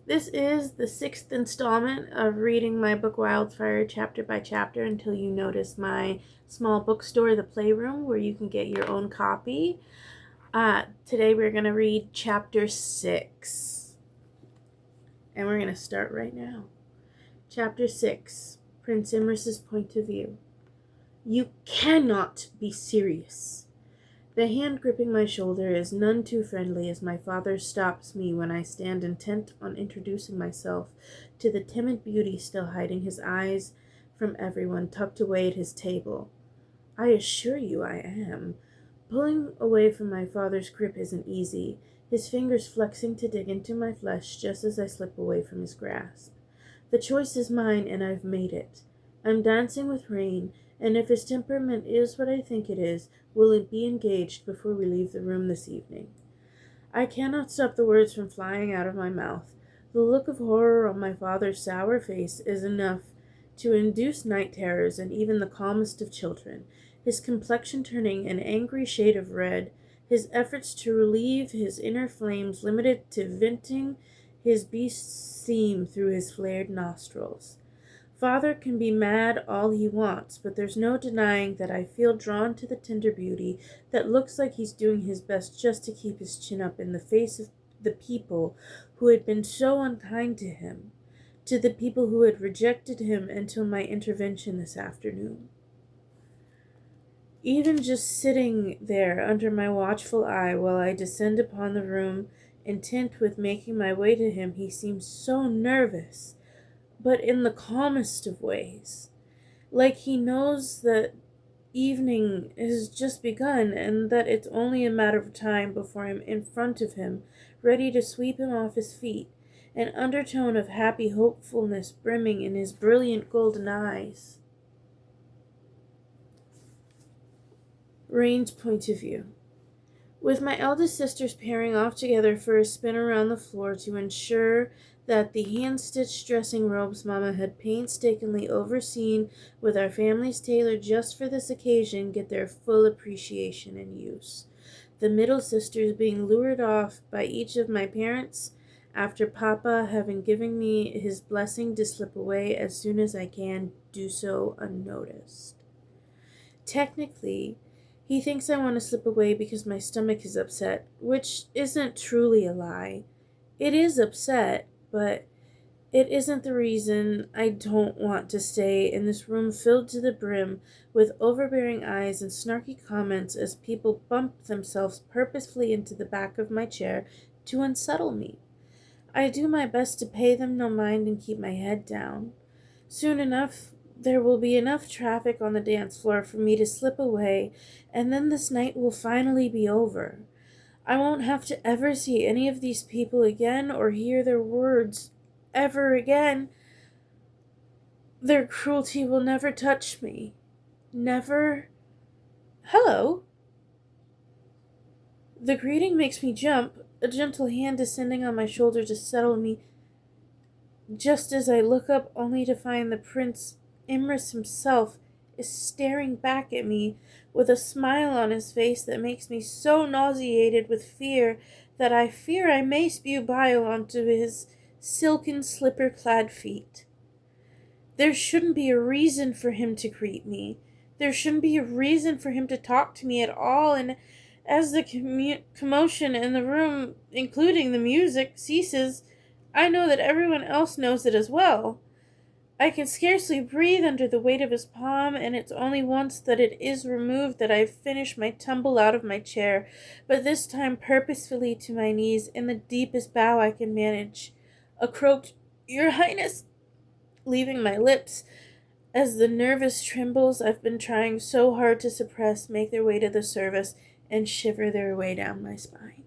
This is the sixth installment of reading my book Wildfire chapter by chapter until you notice my small bookstore, The Playroom, where you can get your own copy. Today we're going to read chapter 6. And we're going to start right now. Chapter 6, Prince Imras's Point of View. You cannot be serious. The hand gripping my shoulder is none too friendly as my father stops me when I stand intent on introducing myself to the timid beauty still hiding his eyes from everyone tucked away at his table. I assure you I am. Pulling away from my father's grip isn't easy, his fingers flexing to dig into my flesh just as I slip away from his grasp. The choice is mine, and I've made it. I'm dancing with Rain, and if his temperament is what I think it is, will it be engaged before we leave the room this evening? I cannot stop the words from flying out of my mouth. The look of horror on my father's sour face is enough to induce night terrors in even the calmest of children, his complexion turning an angry shade of red, his efforts to relieve his inner flames limited to venting his beast's steam through his flared nostrils. Father can be mad all he wants, but there's no denying that I feel drawn to the tender beauty that looks like he's doing his best just to keep his chin up in the face of the people who had been so unkind to him, to the people who had rejected him until my intervention this afternoon. Even just sitting there under my watchful eye while I descend upon the room, intent with making my way to him, he seems so nervous, but in the calmest of ways. Like he knows that evening has just begun and that it's only a matter of time before I'm in front of him, ready to sweep him off his feet, an undertone of happy hopefulness brimming in his brilliant golden eyes. Rain's point of view. With my eldest sisters pairing off together for a spin around the floor to ensure that the hand-stitched dressing robes Mama had painstakingly overseen with our family's tailor just for this occasion get their full appreciation and use. The middle sisters being lured off by each of my parents after Papa having given me his blessing to slip away as soon as I can do so unnoticed. Technically, he thinks I want to slip away because my stomach is upset, which isn't truly a lie. It is upset, but it isn't the reason I don't want to stay in this room filled to the brim with overbearing eyes and snarky comments as people bump themselves purposefully into the back of my chair to unsettle me. I do my best to pay them no mind and keep my head down. Soon enough, there will be enough traffic on the dance floor for me to slip away, and then this night will finally be over. I won't have to ever see any of these people again or hear their words ever again. Their cruelty will never touch me. Never. Hello. The greeting makes me jump, a gentle hand descending on my shoulder to settle me, just as I look up only to find the Prince Imras himself is staring back at me with a smile on his face that makes me so nauseated with fear that I fear I may spew bile onto his silken slipper-clad feet. There shouldn't be a reason for him to greet me. There shouldn't be a reason for him to talk to me at all, and as the commotion in the room, including the music, ceases, I know that everyone else knows it as well. I can scarcely breathe under the weight of his palm, and it's only once that it is removed that I finish my tumble out of my chair, but this time purposefully to my knees in the deepest bow I can manage. A croaked, "Your Highness," leaving my lips as the nervous trembles I've been trying so hard to suppress make their way to the surface and shiver their way down my spine.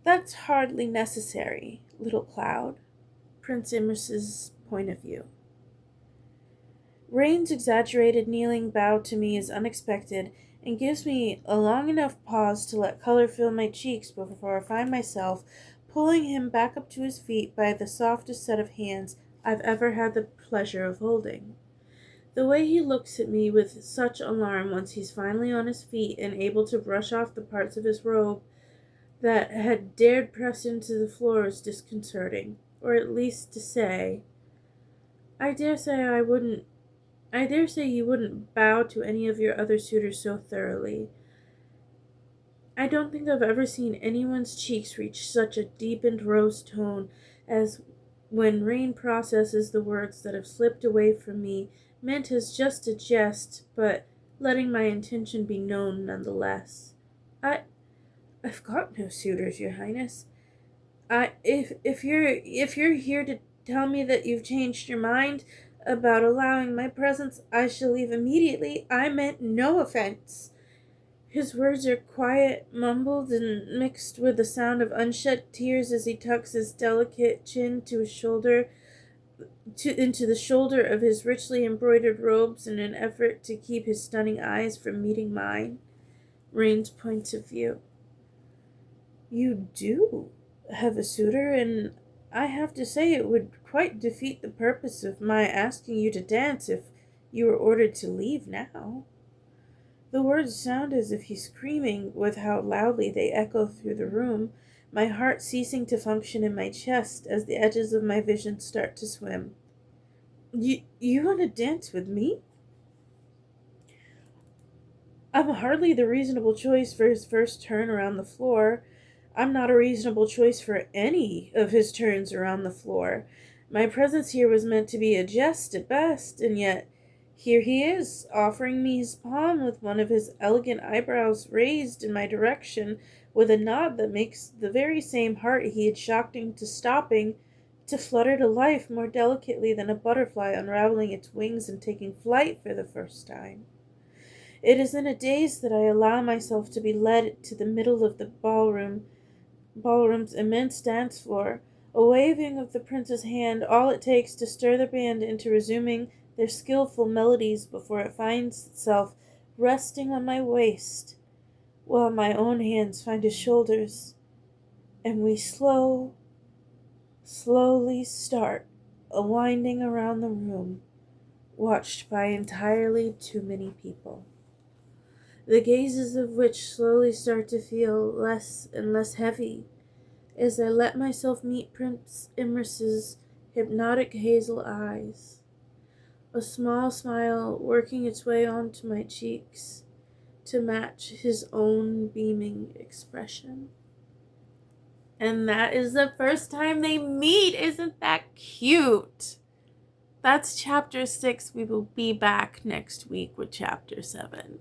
That's hardly necessary, little cloud. Prince Imras's point of view. Rain's exaggerated kneeling bow to me is unexpected and gives me a long enough pause to let color fill my cheeks before I find myself pulling him back up to his feet by the softest set of hands I've ever had the pleasure of holding. The way he looks at me with such alarm once he's finally on his feet and able to brush off the parts of his robe that had dared press into the floor is disconcerting, or at least to say, I dare say you wouldn't bow to any of your other suitors so thoroughly. I don't think I've ever seen anyone's cheeks reach such a deepened rose tone as when Rain processes the words that have slipped away from me, meant as just a jest, but letting my intention be known nonetheless. I've got no suitors, Your Highness. If you're here to tell me that you've changed your mind about allowing my presence, I shall leave immediately. I meant no offense. His words are quiet, mumbled, and mixed with the sound of unshed tears as he tucks his delicate chin to his shoulder, into the shoulder of his richly embroidered robes in an effort to keep his stunning eyes from meeting mine. Rain's points of view. You do have a suitor, and I have to say it would quite defeat the purpose of my asking you to dance if you were ordered to leave now. The words sound as if he's screaming with how loudly they echo through the room, my heart ceasing to function in my chest as the edges of my vision start to swim. You want to dance with me? I'm hardly the reasonable choice for his first turn around the floor. I'm not a reasonable choice for any of his turns around the floor. My presence here was meant to be a jest at best, and yet here he is, offering me his palm with one of his elegant eyebrows raised in my direction, with a nod that makes the very same heart he had shocked into stopping to flutter to life more delicately than a butterfly unraveling its wings and taking flight for the first time. It is in a daze that I allow myself to be led to the middle of the ballroom's immense dance floor, a waving of the prince's hand, all it takes to stir the band into resuming their skillful melodies before it finds itself resting on my waist, while my own hands find his shoulders, and we slowly start a winding around the room, watched by entirely too many people, the gazes of which slowly start to feel less and less heavy as I let myself meet Prince Imris's hypnotic hazel eyes, a small smile working its way onto my cheeks to match his own beaming expression. And that is the first time they meet. Isn't that cute? That's chapter 6. We will be back next week with chapter 7.